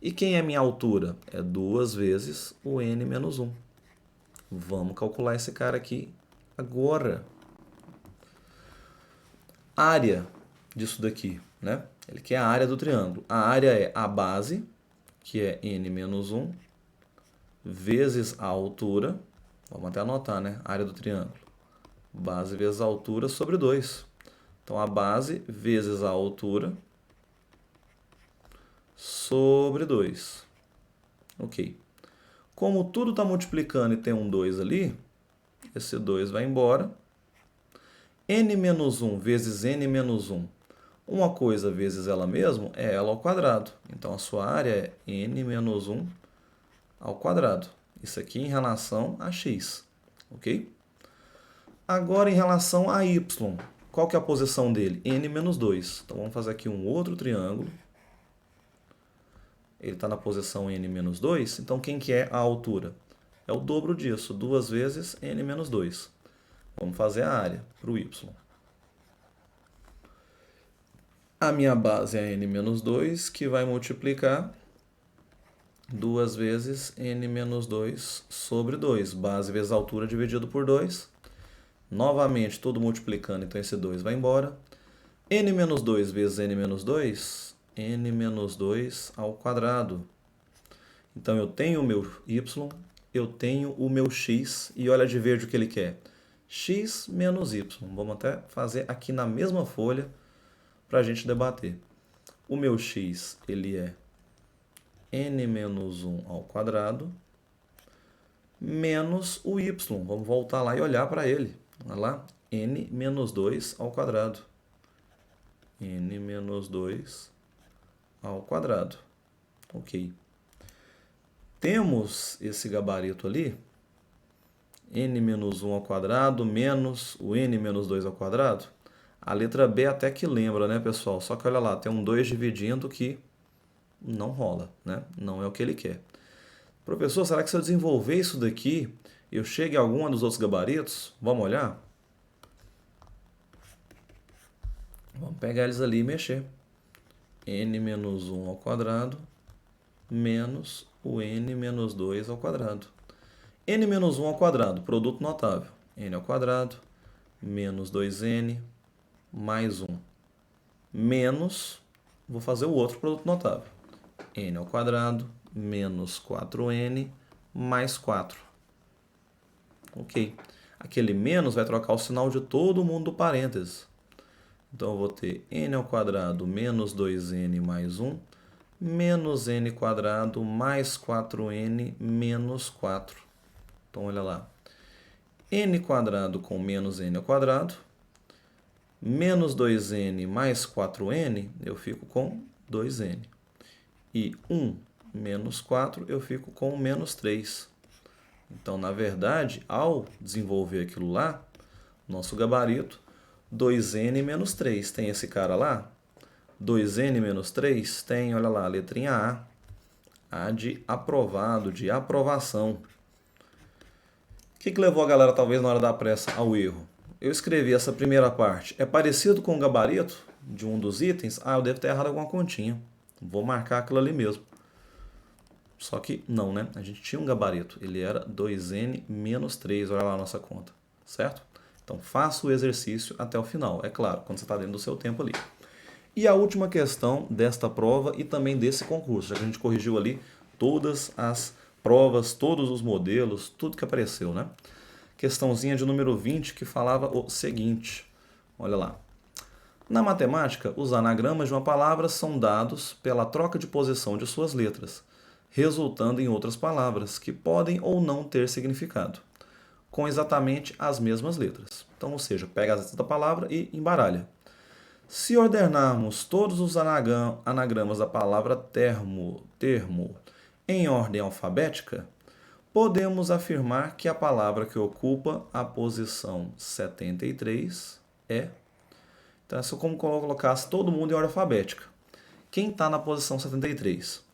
E quem é minha altura? É 2 vezes o n-1. Vamos calcular esse cara aqui agora. Área disso daqui, né? Ele quer a área do triângulo. A área é a base, que é n-1, vezes a altura. Vamos até anotar, né? Área do triângulo. Base vezes a altura sobre 2. Então, a base vezes a altura sobre 2. Ok. Como tudo está multiplicando e tem um 2 ali, esse 2 vai embora. n-1 vezes n-1. Uma coisa vezes ela mesma é ela ao quadrado. Então, a sua área é n-1 ao quadrado. Isso aqui em relação a x. Ok? Agora, em relação a y, qual que é a posição dele? n-2. Então, vamos fazer aqui um outro triângulo. Ele está na posição n-2. Então, quem que é a altura? É o dobro disso, 2 vezes n-2. Vamos fazer a área para o y. A minha base é n-2, que vai multiplicar 2 vezes n-2 sobre 2. Base vezes altura dividido por 2. Novamente, tudo multiplicando, então esse 2 vai embora. n-2 vezes n-2, n-2 ao quadrado. Então, eu tenho o meu y, eu tenho o meu x, e olha de verde o que ele quer. X menos y. Vamos até fazer aqui na mesma folha para a gente debater. O meu x, ele é n-1 ao quadrado, menos o y. Vamos voltar lá e olhar para ele. Olha lá, n-2 ao quadrado. n-2 ao quadrado. Ok. Temos esse gabarito ali, n-1 ao quadrado menos o n-2 ao quadrado. A letra B até que lembra, né, pessoal? Só que olha lá, tem um 2 dividindo que não rola, né? Não é o que ele quer. Professor, será que se eu desenvolver isso daqui, eu chego a algum dos outros gabaritos? Vamos olhar? Vamos pegar eles ali e mexer. n-1 ao quadrado menos o n-2 ao quadrado. n-1 ao quadrado, produto notável. n ao quadrado menos 2n mais 1. Menos, vou fazer o outro produto notável. n ao quadrado menos 4n mais 4. Ok. Aquele menos vai trocar o sinal de todo mundo do parênteses. Então, eu vou ter n ao quadrado menos 2n mais 1 menos n quadrado mais 4n menos 4. Então, olha lá. N quadrado com menos n ao quadrado, menos 2n mais 4n, eu fico com 2n. E 1 menos 4, eu fico com menos 3. Então, na verdade, ao desenvolver aquilo lá, nosso gabarito, 2n menos 3. Tem esse cara lá? 2n menos 3 tem, olha lá, a letrinha A. A de aprovado, de aprovação. O que levou a galera, talvez, na hora da pressa, ao erro? Eu escrevi essa primeira parte. É parecido com o gabarito de um dos itens? Ah, eu devo ter errado alguma continha. Vou marcar aquilo ali mesmo. Só que não, né? A gente tinha um gabarito. Ele era 2n menos 3. Olha lá a nossa conta. Certo? Então, faça o exercício até o final. É claro, quando você está dentro do seu tempo ali. E a última questão desta prova e também desse concurso, já que a gente corrigiu ali todas as provas, todos os modelos, tudo que apareceu, né? Questãozinha de número 20 que falava o seguinte. Olha lá. Na matemática, os anagramas de uma palavra são dados pela troca de posição de suas letras, resultando em outras palavras que podem ou não ter significado, com exatamente as mesmas letras. Então, ou seja, pega as letras da palavra e embaralha. Se ordenarmos todos os anagramas da palavra termo em ordem alfabética, podemos afirmar que a palavra que ocupa a posição 73 é... Então, é só como colocasse todo mundo em ordem alfabética. Quem está na posição 73?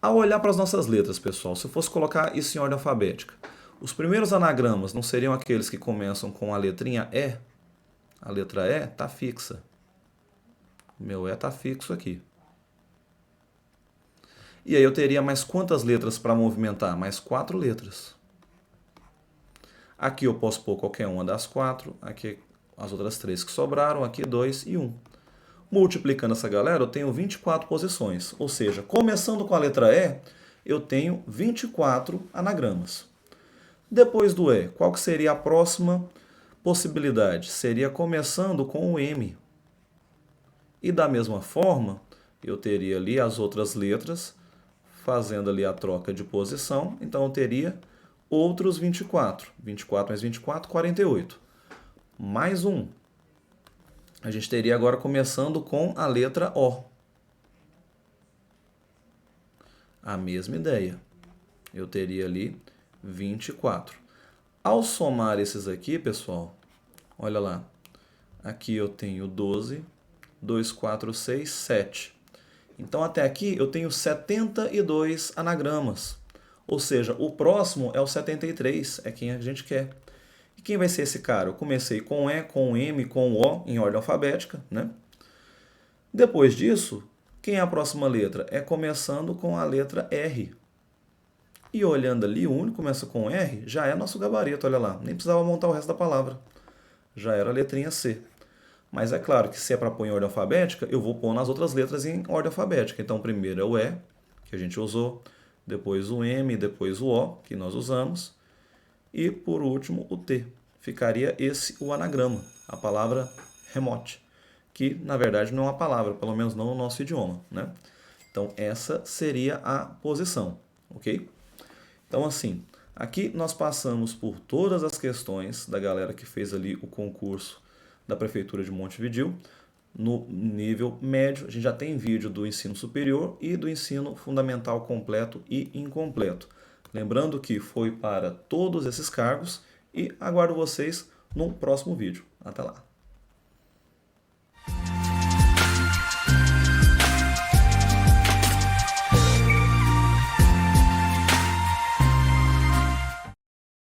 Ao olhar para as nossas letras, pessoal, se eu fosse colocar isso em ordem alfabética, os primeiros anagramas não seriam aqueles que começam com a letrinha E? A letra E está fixa. O meu E está fixo aqui. E aí eu teria mais quantas letras para movimentar? Mais 4 letras. Aqui eu posso pôr qualquer uma das 4. Aqui as outras 3 que sobraram. Aqui 2 e 1. Multiplicando essa galera, eu tenho 24 posições. Ou seja, começando com a letra E, eu tenho 24 anagramas. Depois do E, qual que seria a próxima possibilidade? Seria começando com o M. E da mesma forma, eu teria ali as outras letras, fazendo ali a troca de posição. Então, eu teria outros 24. 24 mais 24, 48. Mais um. A gente teria agora começando com a letra O. A mesma ideia. Eu teria ali 24. Ao somar esses aqui, pessoal, olha lá. Aqui eu tenho 12, 2, 4, 6, 7. Então, até aqui eu tenho 72 anagramas. Ou seja, o próximo é o 73, é quem a gente quer. E quem vai ser esse cara? Eu comecei com E, com M, com O, em ordem alfabética, né? Depois disso, quem é a próxima letra? É começando com a letra R. E olhando ali, o único que começa com R já é nosso gabarito, olha lá. Nem precisava montar o resto da palavra. Já era a letrinha C. Mas é claro que se é para pôr em ordem alfabética, eu vou pôr nas outras letras em ordem alfabética. Então, primeiro é o E, que a gente usou, depois o M, depois o O, que nós usamos, e, por último, o T. Ficaria esse o anagrama, a palavra remote, que, na verdade, não é uma palavra, pelo menos não no nosso idioma, né? Então, essa seria a posição, ok? Então, assim, aqui nós passamos por todas as questões da galera que fez ali o concurso da Prefeitura de Montevidéu. No nível médio, a gente já tem vídeo do ensino superior e do ensino fundamental completo e incompleto. Lembrando que foi para todos esses cargos e aguardo vocês no próximo vídeo. Até lá!